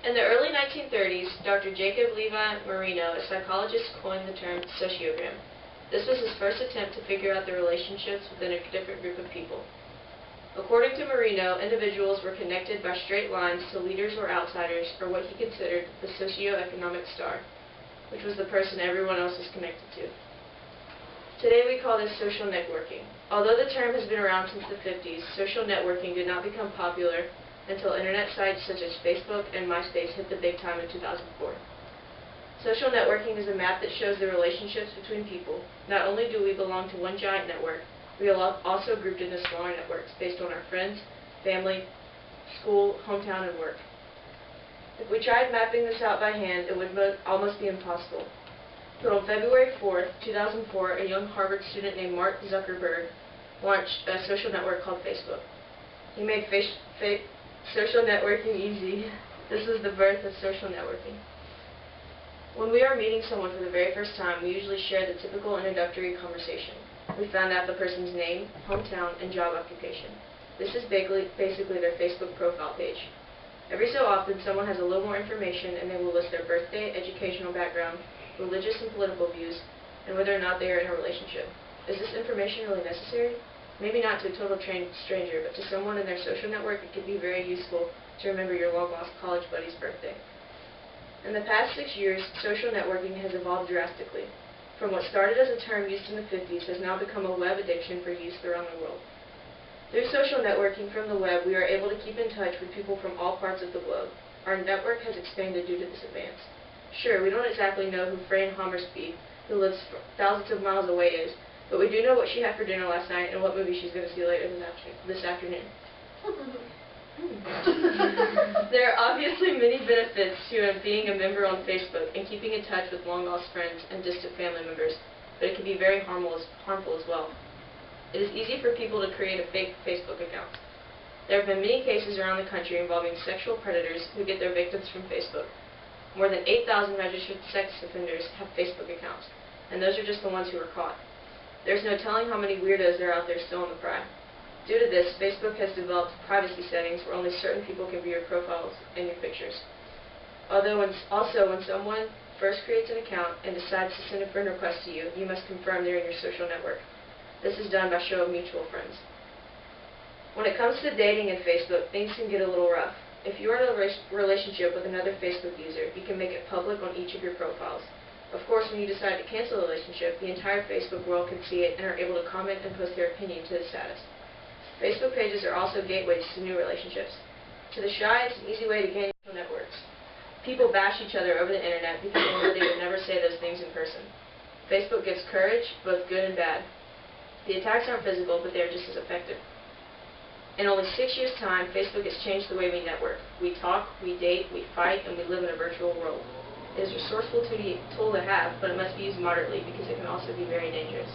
In the early 1930s, Dr. Jacob Levi Marino, a psychologist, coined the term sociogram. This was his first attempt to figure out the relationships within a different group of people. According to Marino, individuals were connected by straight lines to leaders or outsiders, or what he considered the socioeconomic star, which was the person everyone else was connected to. Today we call this social networking. Although the term has been around since the 50s, social networking did not become popular until internet sites such as Facebook and MySpace hit the big time in 2004. Social networking is a map that shows the relationships between people. Not only do we belong to one giant network, we are also grouped into smaller networks based on our friends, family, school, hometown, and work. If we tried mapping this out by hand, it would almost be impossible. But on February 4th, 2004, a young Harvard student named Mark Zuckerberg launched a social network called Facebook. He made social networking easy. This is the birth of social networking. When we are meeting someone for the very first time, we usually share the typical introductory conversation. We found out the person's name, hometown, and job occupation. This is basically their Facebook profile page. Every so often, someone has a little more information, and they will list their birthday, educational background, religious and political views, and whether or not they are in a relationship. Is this information really necessary? Maybe not to a total stranger, but to someone in their social network, it could be very useful to remember your long-lost college buddy's birthday. In the past 6 years, social networking has evolved drastically. From what started as a term used in the 50s has now become a web addiction for youth around the world. Through social networking from the web, we are able to keep in touch with people from all parts of the globe. Our network has expanded due to this advance. Sure, we don't exactly know who Fran Hammersby, who lives thousands of miles away, is, but we do know what she had for dinner last night and what movie she's going to see later this afternoon. There are obviously many benefits to being a member on Facebook and keeping in touch with long-lost friends and distant family members, but it can be very harmful as well. It is easy for people to create a fake Facebook account. There have been many cases around the country involving sexual predators who get their victims from Facebook. More than 8,000 registered sex offenders have Facebook accounts, and those are just the ones who are caught. There's no telling how many weirdos are out there still on the prowl. Due to this, Facebook has developed privacy settings where only certain people can view your profiles and your pictures. When someone first creates an account and decides to send a friend request to you, you must confirm they're in your social network. This is done by show of mutual friends. When it comes to dating and Facebook, things can get a little rough. If you are in a relationship with another Facebook user, you can make it public on each of your profiles. Of course, when you decide to cancel the relationship, the entire Facebook world can see it and are able to comment and post their opinion to the status. Facebook pages are also gateways to new relationships. To the shy, it's an easy way to gain social networks. People bash each other over the internet because they know they would never say those things in person. Facebook gives courage, both good and bad. The attacks aren't physical, but they are just as effective. In only 6 years' time, Facebook has changed the way we network. We talk, we date, we fight, and we live in a virtual world. It is a resourceful tool to have, but it must be used moderately because it can also be very dangerous.